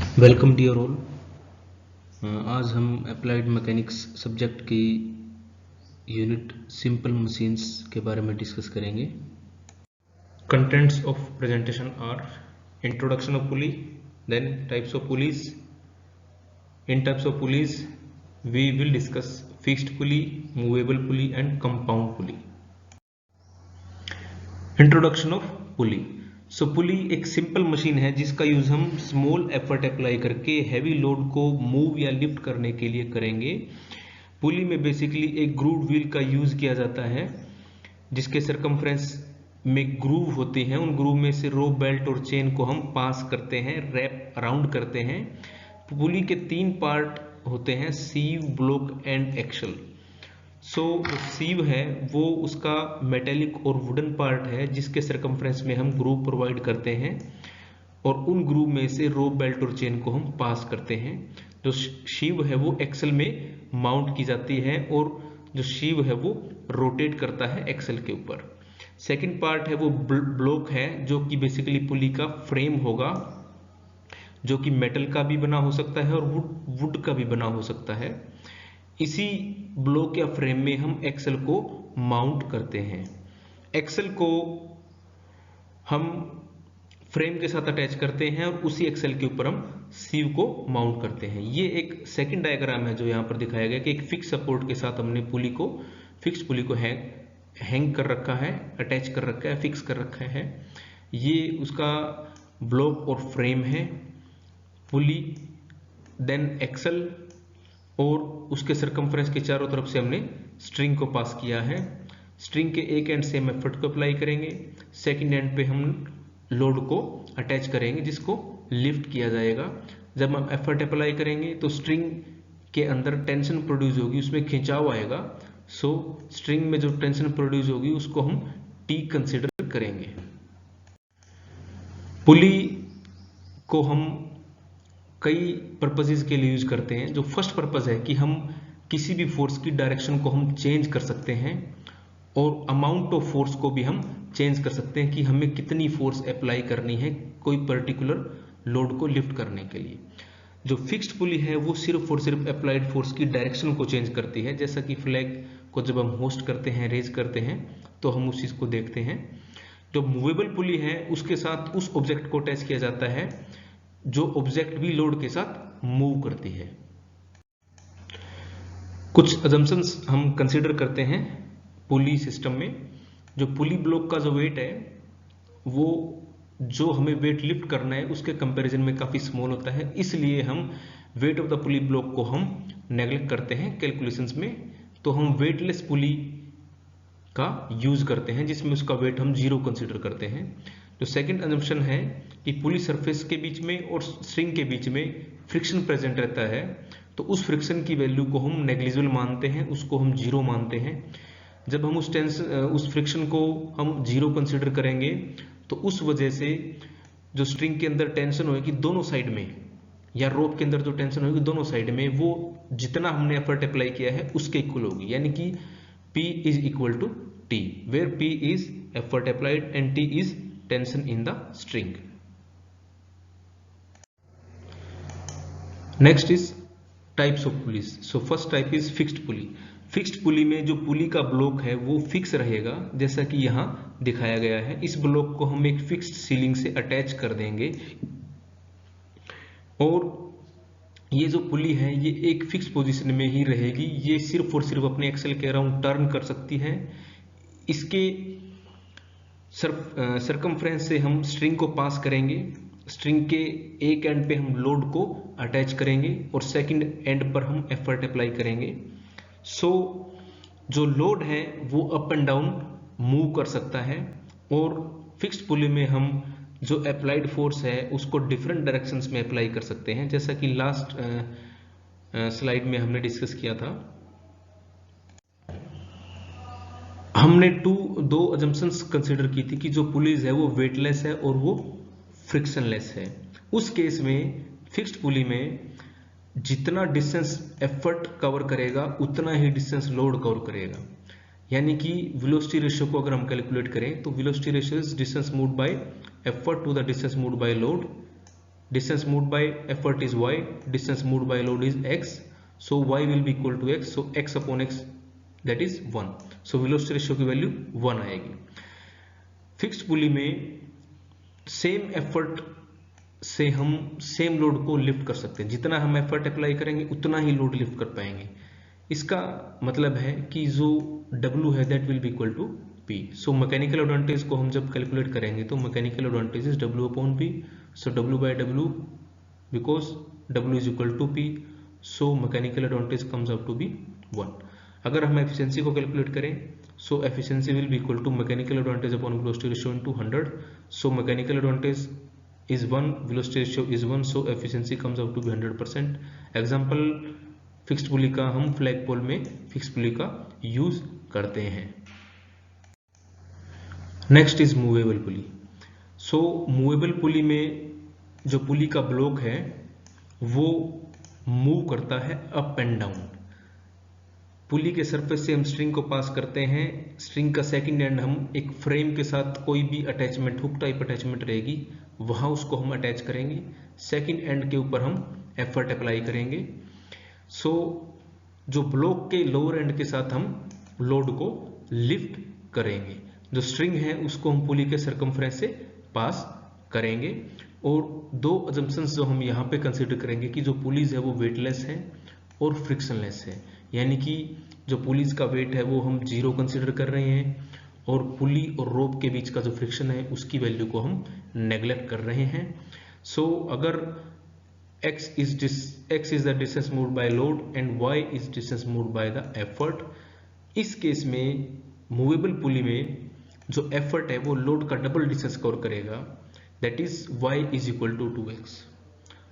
Welcome dear all. आज हम applied mechanics subject की यूनिट सिंपल मशीन्स के बारे में डिस्कस करेंगे। Contents of presentation are introduction of pulley, then types of pulleys. In types of pulleys we will discuss fixed pulley, movable pulley and compound pulley. Introduction of pulley. So pulley एक simple machine है जिसका use हम small effort apply करके heavy load को move या lift करने के लिए करेंगे। पुली में बेसिकली एक ग्रूव व्हील का यूज किया जाता है जिसके सरकमफ्रेंस में ग्रूव होते हैं। उन ग्रूव में से रोप, बेल्ट और चेन को हम पास करते हैं, रैप अराउंड करते हैं। पुली के 3 पार्ट होते हैं, सीव, ब्लॉक एंड एक्सल। सो सीव है वो उसका मेटेलिक और वुडन पार्ट है जिसके सरकमफ्रेंस में हम ग्रूव प्रोवाइड करते हैं और उन ग्रूव में से रोप, बेल्ट और चेन को हम पास करते हैं। जो शीव है वो एक्सल में माउंट की जाती है और जो शीव है वो रोटेट करता है एक्सल के ऊपर। सेकंड पार्ट है वो ब्लॉक है जो कि बेसिकली पुली का फ्रेम होगा, जो कि मेटल का भी बना हो सकता है और वुड का भी बना हो सकता है। इसी ब्लॉक या फ्रेम में हम एक्सल को माउंट करते हैं। एक्सल को हम फ्रेम के साथ अटैच करते हैं और उसी एक्सल के ऊपर हम सीव को माउंट करते हैं। ये एक सेकंड डायग्राम है जो यहाँ पर दिखाया गया कि एक फिक्स सपोर्ट के साथ हमने फिक्स पुली को हैंग कर रखा है, अटैच कर रखा है, फिक्स कर रखा है। ये उसका ब्लॉक और फ्रेम है, पुली, देन एक्सल और उसके सरकमफ्रेंस के चारों तरफ से हमने स्ट्रिंग को पास किया है। स्ट्रिंग के एक एंड से हम एफर्ट को अप्लाई करेंगे, सेकंड एंड पे हम लोड को अटैच करेंगे जिसको लिफ्ट किया जाएगा। जब हम एफर्ट अप्लाई करेंगे तो स्ट्रिंग के अंदर टेंशन प्रोड्यूस होगी, उसमें खिंचाव आएगा। सो स्ट्रिंग में जो टेंशन प्रोड्यूस होगी उसको हम टी कंसिडर करेंगे। पुली को हम कई पर्पसेस के लिए यूज करते हैं। जो फर्स्ट पर्पस है कि हम किसी भी फोर्स की डायरेक्शन को हम चेंज कर सकते हैं और अमाउंट ऑफ फोर्स को भी हम चेंज कर सकते हैं कि हमें कितनी फोर्स अप्लाई करनी है कोई पर्टिकुलर लोड को लिफ्ट करने के लिए। जो फिक्स्ड पुली है वो सिर्फ और सिर्फ अप्लाइड फोर्स की डायरेक्शन को चेंज करती है। जैसा कि फ्लैग को जब हम होस्ट करते हैं, रेज करते हैं, तो हम उस चीज को देखते हैं। जो मूवेबल पुली है उसके साथ उस ऑब्जेक्ट को अटैच किया जाता है जो ऑब्जेक्ट भी लोड के साथ मूव करती है। कुछ अजम्पशंस हम कंसीडर करते हैं पुली सिस्टम में। जो पुली ब्लॉक का जो वेट है वो जो हमें वेट लिफ्ट करना है उसके कंपैरिजन में काफी स्मॉल होता है, इसलिए हम weight of the pulley block को हम नेग्लेक्ट करते हैं कैलकुलेशंस में। तो हम वेटलेस पुली का यूज करते हैं जिसमें उसका वेट हम 0 कंसीडर करते हैं। जो सेकंड अजम्पशन है कि पुली सरफेस के बीच में और स्ट्रिंग के बीच में फ्रिक्शन प्रेजेंट रहता है, तो उस फ्रिक्शन की वैल्यू को हम नेग्लिजिबल मानते हैं, उसको हम 0 मानते हैं। जब हम उस फ्रिक्शन को हम 0 कंसीडर करेंगे तो उस वजह से जो स्ट्रिंग के अंदर टेंशन होगी दोनों साइड में, या रोप के अंदर जो टेंशन होगी दोनों साइड में, वो जितना हमने एफर्ट अप्लाई किया है उसके इक्वल होगी। यानी कि P is equal to T, where P is effort applied and T is tension in the string. Next is types of pulleys. So first type is fixed pulley. Fixed pulley में जो पुली का block है वो fix रहेगा जैसा कि यहाँ दिखाया गया है। इस ब्लॉक को हम एक फिक्स्ड सीलिंग से अटैच कर देंगे और ये जो पुली है ये एक फिक्स पोजीशन में ही रहेगी। ये सिर्फ और सिर्फ अपने एक्सल के अराउंड टर्न कर सकती है। इसके सरकमफ्रेंस से हम स्ट्रिंग को पास करेंगे, स्ट्रिंग के एक एंड पे हम लोड को अटैच करेंगे और सेकंड एंड पर हम एफर्ट अप्लाई करेंगे। सो जो लोड है वो अप एंड डाउन मूव कर सकता है और फिक्स्ड पुली में हम जो अप्लाइड फोर्स है उसको डिफरेंट डायरेक्शंस में अप्लाई कर सकते हैं, जैसा कि लास्ट स्लाइड में हमने डिस्कस किया था। हमने दो अजम्पशंस कंसीडर की थी कि जो पुलीज है वो वेटलेस है और वो फ्रिक्शनलेस है। उस केस में फिक्स्ड पुली में जितना डिस्टेंस एफर्ट कवर करेगा उतना ही डिस्टेंस लोड कवर करेगा। यानी कि वेलोसिटी रेशियो को अगर हम कैलकुलेट करें तो velocity ratio is distance moved by effort to the distance moved by load distance moved by effort is y, distance moved by load is x, so y will be equal to x, so x upon x that is 1, so velocity ratio की value 1 आएगी। Fixed pulley में same effort से हम same load को lift कर सकते हैं, जितना हम एफर्ट अप्लाई करेंगे उतना ही लोड लिफ्ट कर पाएंगे। इसका मतलब है कि जो W है that will be equal to P। So mechanical advantage को हम जब कैलकुलेट करेंगे तो mechanical advantage is W upon P, so W by W because W is equal to P, so mechanical advantage comes out to be 1। अगर हम efficiency को calculate करें so efficiency will be equal to mechanical advantage upon velocity ratio into 100, so mechanical advantage is 1, velocity ratio is 1, so efficiency comes out to be 100%। Example fixed pulley का हम flag पोल में fixed pulley का use करते हैं। Next is movable pulley. So movable pulley में जो पुली का block है वो मूव करता है अप एंड डाउन। पुली के सरफेस से हम स्ट्रिंग को पास करते हैं, स्ट्रिंग का सेकंड एंड हम एक फ्रेम के साथ कोई भी अटैचमेंट, हुक टाइप अटैचमेंट रहेगी वहां उसको हम अटैच करेंगे, सेकंड एंड के ऊपर हम एफर्ट अप्लाई करेंगे। सो जो ब्लॉक के लोअर एंड के साथ हम लोड को लिफ्ट करेंगे, जो स्ट्रिंग है उसको हम पुली के सरकमफ्रेंस से पास करेंगे। और दो अजम्पशंस जो हम यहाँ पे कंसीडर करेंगे कि जो पुलीज है वो वेटलेस है और फ्रिक्शनलेस है, यानी कि जो पुलीज का वेट है वो हम 0 कंसीडर कर रहे हैं और पुली और रोप के बीच का जो फ्रिक्शन है उसकी वैल्यू को हम नेग्लेक्ट कर रहे हैं। सो अगर x is the distance moved by load and y is distance moved by the effort, इस केस में मूवेबल पुली में जो एफर्ट है वो लोड का डबल डिस्टेंस कवर करेगा, that is y is equal to 2x।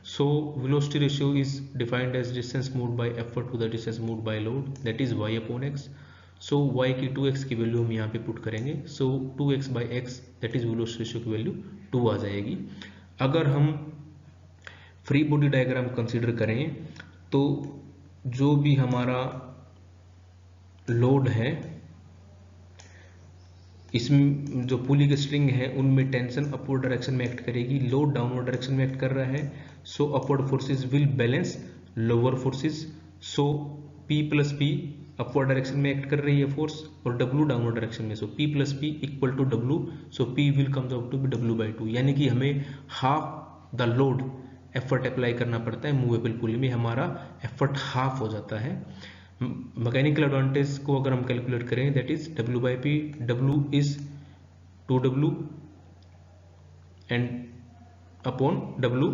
So velocity ratio is defined as distance moved by effort to the distance moved by load, that is y upon x। So y की 2x की value हम यहाँ पे put करेंगे, so 2x by x that is velocity ratio की value 2 आ जाएगी। अगर हम फ्री बॉडी डायग्राम कंसीडर करें तो जो भी हमारा लोड है इसमें जो पुली के स्ट्रिंग है उनमें टेंशन अपवर्ड डायरेक्शन में एक्ट करेगी, लोड डाउनवर्ड डायरेक्शन में एक्ट कर रहा है, so upward forces will balance lower forces. So P plus P upward direction में एक्ट कर रही है फोर्स और W डाउनवर्ड डायरेक्शन में, so P plus P equal to W, so P will comes out to be W by 2, यानी कि हमें half the load effort apply करना पड़ता है। मूवेबल पुली में हमारा एफर्ट हाफ हो जाता है। मैकेनिकल एडवांटेज को अगर हम कैलकुलेट करें that is W by P, W is 2W and upon W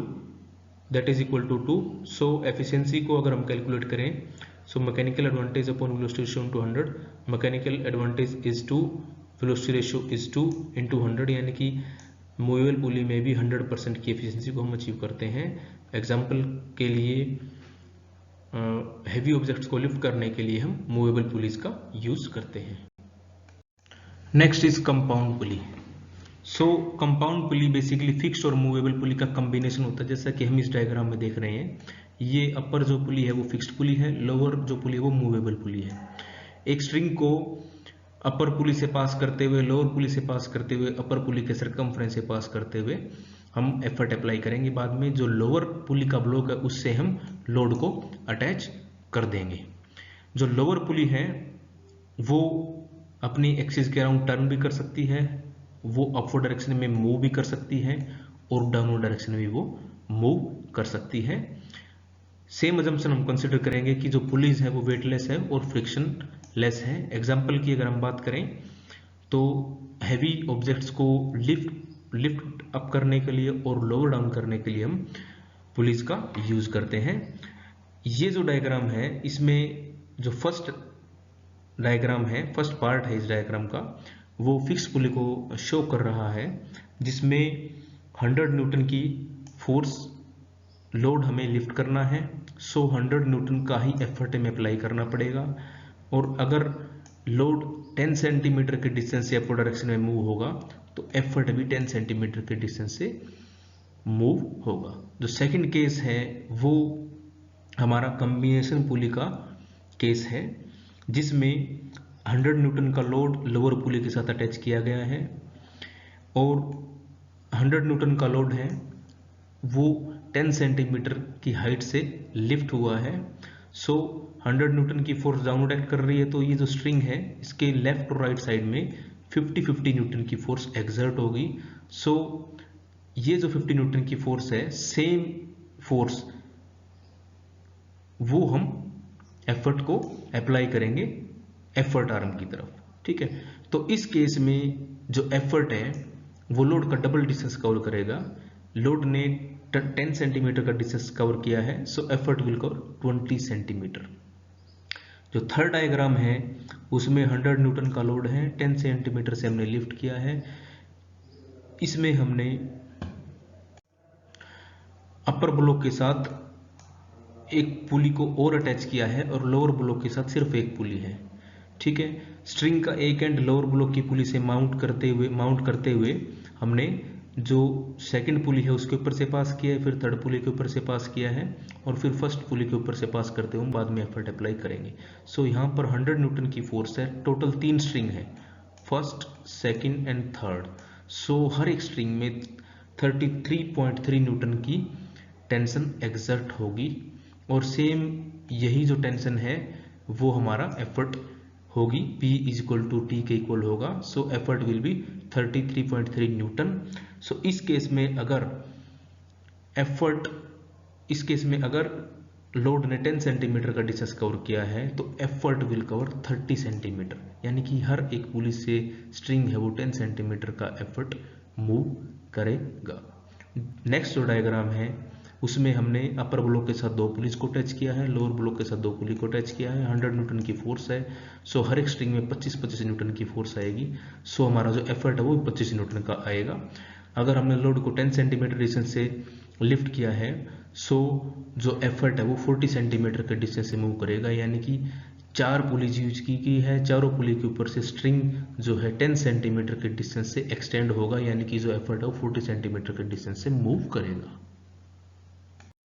that is equal to 2। So efficiency को अगर हम कैलकुलेट करें so mechanical advantage upon velocity ratio into 100, mechanical advantage is 2, velocity ratio is 2 into 100, यानी कि movable pulley में भी 100% की efficiency को हम अचीव करते हैं। एग्जाम्पल के लिए हैवी ऑब्जेक्ट्स को लिफ्ट करने के लिए हम मूवेबल पुलीज का यूज करते हैं। Next is compound pulley. So compound pulley basically fixed और मूवेबल पुली का कॉम्बिनेशन होता है, जैसा कि हम इस डायग्राम में देख रहे हैं। ये अपर जो पुली है वो फिक्स्ड पुली है, लोअर जो पुली है वो मूवेबल पुली है। एक स्ट्रिंग को अपर पुली से पास करते हुए, लोअर पुली से पास करते हुए, अपर पुली के सरकमफ्रेंस से पास करते हुए हम एफर्ट अप्लाई करेंगे। बाद में जो लोअर पुली का ब्लॉक है उससे हम लोड को अटैच कर देंगे। जो लोअर पुली है वो अपनी एक्सिस के अराउंड टर्न भी कर सकती है, वो अपवर्ड डायरेक्शन में मूव भी कर सकती है और डाउनवर्ड डायरेक्शन में भी वो मूव कर सकती है। सेम अजम्पशन हम कंसिडर करेंगे कि जो पुलीज है वो वेटलेस है और फ्रिक्शन लेस है। एग्जाम्पल की अगर हम बात करें तो हैवी ऑब्जेक्ट्स को लिफ्ट अप करने के लिए और लोअर डाउन करने के लिए हम पुलीज का यूज करते हैं। ये जो डायग्राम है इसमें जो फर्स्ट डायग्राम है, फर्स्ट पार्ट है इस डायग्राम का, वो फिक्स पुली को शो कर रहा है, जिसमें 100 न्यूटन की फोर्स लोड हमें लिफ्ट करना है। सो 100 न्यूटन का ही एफर्ट हमें अप्लाई करना पड़ेगा। और अगर लोड 10 सेंटीमीटर के डिस्टेंस से अपवर्ड डायरेक्शन में मूव होगा तो एफर्ट भी 10 सेंटीमीटर के डिस्टेंस से मूव होगा। जो सेकंड केस है वो हमारा कॉम्बिनेशन पुली का केस है, जिसमें 100 न्यूटन का लोड लोअर पुली के साथ अटैच किया गया है और 100 न्यूटन का लोड है वो 10 सेंटीमीटर की हाइट से लिफ्ट हुआ है। सो 100 न्यूटन की फोर्स डाउनवर्ड एक्ट कर रही है, तो ये जो स्ट्रिंग है इसके लेफ्ट और राइट साइड में 50-50 न्यूटन की फोर्स एक्सर्ट होगी। सो ये जो 50 न्यूटन की फोर्स है, सेम फोर्स वो हम एफर्ट को अप्लाई करेंगे एफर्ट आर्म की तरफ। ठीक है, तो इस केस में जो एफर्ट है वो लोड का डबल डिस्टेंस कवर करेगा। लोड ने 10 सेंटीमीटर का डिस्टेंस कवर किया है, सो एफर्ट विल कवर 20 सेंटीमीटर। जो थर्ड डायग्राम है उसमें 100 न्यूटन का लोड है, 10 सेंटीमीटर से हमने लिफ्ट किया है। इसमें हमने अपर ब्लॉक के साथ एक पुली को और अटैच किया है और लोअर ब्लॉक के साथ सिर्फ एक पुली है। ठीक है, स्ट्रिंग का एक एंड लोअर ब्लॉक की पुली से माउंट करते हुए हमने जो सेकंड पुली है उसके ऊपर से पास किया है, फिर थर्ड पुली के ऊपर से पास किया है और फिर फर्स्ट पुली के ऊपर से पास करते हुए बाद में एफर्ट अप्लाई करेंगे। सो यहाँ पर 100 न्यूटन की फोर्स है। टोटल 3 स्ट्रिंग है, फर्स्ट, सेकंड एंड थर्ड। सो हर एक स्ट्रिंग में 33.3 न्यूटन की टेंशन एक्सर्ट होगी और सेम यही जो टेंशन है वो हमारा एफर्ट होगी, P = T के इक्वल होगा। सो एफर्ट विल बी 33.3 न्यूटन। सो इस केस में अगर लोड ने 10 सेंटीमीटर का डिस्टेंस कवर किया है तो एफर्ट विल कवर 30 सेंटीमीटर, यानी कि हर एक पुली से स्ट्रिंग है वो 10 सेंटीमीटर का एफर्ट मूव करेगा। नेक्स्ट जो डायग्राम है उसमें हमने अपर ब्लॉक के साथ 2 पुलिस को टच किया है, लोअर ब्लॉक के साथ 2 पुली को टच किया है। 100 न्यूटन की फोर्स है, सो हर एक स्ट्रिंग में 25-25 न्यूटन की फोर्स आएगी। सो हमारा जो एफर्ट है वो 25 न्यूटन का आएगा। अगर हमने लोड को 10 सेंटीमीटर डिस्टेंस से लिफ्ट किया है, सो जो एफर्ट है वो 40 सेंटीमीटर के डिस्टेंस से मूव करेगा, यानी कि 4 पुलीज यूज की गई है। चारों पुली के ऊपर से स्ट्रिंग जो है 10 सेंटीमीटर के डिस्टेंस से एक्सटेंड होगा, यानी कि जो एफर्ट है वो 40 सेंटीमीटर के डिस्टेंस से मूव करेगा।